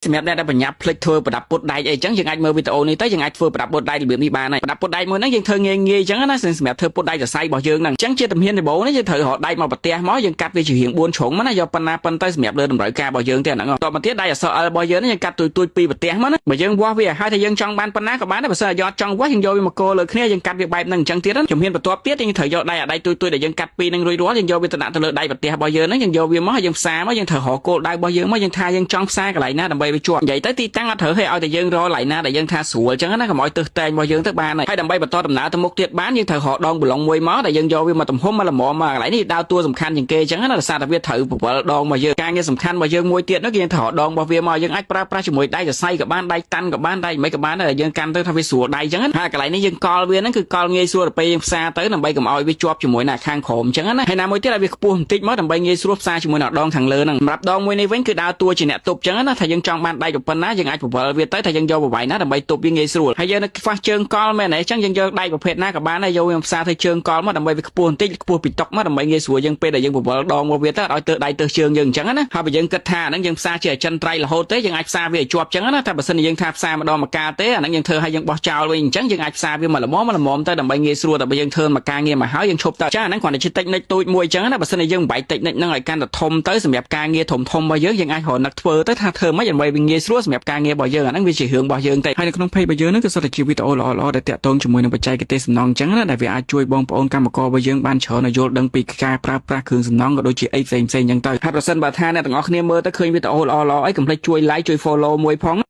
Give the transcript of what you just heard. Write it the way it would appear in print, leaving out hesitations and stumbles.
សម្រាប់អ្នកដែលបញ្ញាផ្លិចធ្វើប្រដាប់ពុតដៃអីចឹងយើងអាចមើលវីដេអូនេះទៅយើងអាចធ្វើប្រដាប់ពុតដៃរបៀបនេះបានហើយប្រដាប់ពុតដៃមួយហ្នឹងយើងធ្វើងាយៗចឹងណាសម្រាប់ធ្វើពុតដៃសរសៃរបស់យើងហ្នឹងចឹងជាជំហានដំបូងនេះយើងត្រូវរកដៃមកប្រទះមកយើងកាត់វាជារាង4ជ្រុងមកណាយកប៉ុណ្ណាប៉ុន្តែសម្រាប់លើតម្រូវការរបស់យើងទេហ្នឹងតទៅទៀតដៃអក្សរ L របស់យើងនេះយើងកាត់ទួយៗពីប្រទះមកណាបើយើងវាស់វាឲ្យថាយើងចង់បានប៉ុណ្ណាក៏បានដែរបើសិនតែយកចង់វាស់យើងយកវាមកកលើគ្នាយើងកាត់វាបែបហ្នឹងចឹងទៀតជំហានបន្ទាប់ទៀតយើងត្រូវយកដៃអាដៃទួយៗដែលយើងកាត់ពីនឹងរួចរាល់យើងយកវាទៅដាក់ទៅលើដៃប្រទះរបស់យើងហ្នឹងយើងយកវាមកយើងផ្សារមកយើងត្រូវរកគោលដៅរបស់យើងមកយើងថាយើងចង់ផ្សារកន្លែងណាដើម្បីវាជាប់និយាយទៅទីតាំងអត់ត្រូវឲ្យតែយើងរកកន្លែងណាដែលយើងថាស្រួលចឹងណាកុំឲ្យទើសតែងរបស់យើងទៅបានហើយដើម្បីបន្តដំណើរទៅមុខទៀតបានយើងត្រូវរកដងប្រឡងមួយមកដែលយើងយកវាមកទំហំមកល្មមមកកន្លែងនេះដើរតួសំខាន់ជាងគេចឹងណាដោយសារតែវាត្រូវប្រវល់ដងរបស់យើងការងារសំខាន់របស់យើងមួយទៀតនោះគឺយើងត្រូវរកដងរបស់វាមកយើងអាចប្រើប្រាស់ជាមួយដៃសរសៃក៏បានដៃតាន់ក៏បានដៃមិនក៏បានដែរយើងកាន់ទៅថាវាស្រួលដៃចឹងណាហើយកន្លែងនេះយើងកល់វាហ្នឹងគឺកល់ងាយស្រួលទៅពេលយើងផ្សារទៅដើម្បីកុំឲ្យវាជាប់ជាមួយនឹងខាងក្រោមចឹងណាហើយណាមួយទៀតឲ្យវាខ្ពស់បន្តិចមកដើម្បីងាយស្រួលផ្សារជាមួយនឹងដងខាងលើហ្នឹងសម្រាប់ដងមួយនេះវិញគឺដើរតួជាអ្នកទប់ចឹងណាថាយើងចង់បានដៃប៉ុណ្ណាយើងអាចប្រវល់វាទៅថាយើងយកប្រវាយណាដើម្បីទប់វាងាយស្រួលហើយយើងនៅខ្វះជើងកល់មែនទេចឹងយើងយកដៃប្រភេទណាក៏បានដែរយកវាផ្សារទៅជើងកល់មកដើម្បីវាខ្ពស់បន្តិចខ្ពស់ពីតុមកដើម្បីងាយស្រួលយើងពេលដែលយើងប្រវល់ដងមកវាទៅឲ្យទៅដៃទៅជើងយើងអញ្ចឹងណាហើយបើយើងគិតថាអាហ្នឹងយើងផ្សារជាអចិន្ត្រៃយ៍រហូតទេយើងអាចផ្សារវាឲ្យជាប់អញ្ចឹងណាតែបើសិនជាយើងថាផ្សារម្ដងម្កាលទេអាហ្នឹងយើងធ្វើឲ្យយើងបោះចោលវិញអញ្ចឹងយើងអាចផ្សារវាមកល្មមទៅដើម្បីងាយស្រួលតែបើយើងធ្វើមកការងារមកហើយយើងឈប់ទៅចាអាហ្នឹងគ្រាន់តែជាតិចនិចទូចមួយអញ្ចឹងណាបើសិនជាយើងបែកតិចនិចហ្នឹងឲ្យកាន់តែធំទៅសម្រាប់ការងារធំរបស់យើងអាចរកនឹកធ្វើទៅថាធ្វើមិនដើម្បីវាងាយស្រួលសម្រាប់ការងាររបស់យើងអាហ្នឹងវាជារឿងរបស់យើងតែហើយនៅក្នុង page របស់យើងហ្នឹងគឺសុទ្ធតែជាវីដេអូល្អៗដែលតាក់ទងជាមួយនឹងបច្ចេកទេសសំណង់អញ្ចឹងណាដែលវាអាចជួយបងប្អូនកម្មកររបស់យើងបានច្រើនឲ្យយល់ដឹងពីការប្រើប្រាស់គ្រឿងសំណង់ក៏ដូចជាអីផ្សេងៗអញ្ចឹងទៅហើយប្រសិនបើថាអ្នកទាំងអស់គ្នាមើលទៅឃើញវីដេអូល្អៗអីកុំភ្លេចជួយ like ជួយ follow មួយផង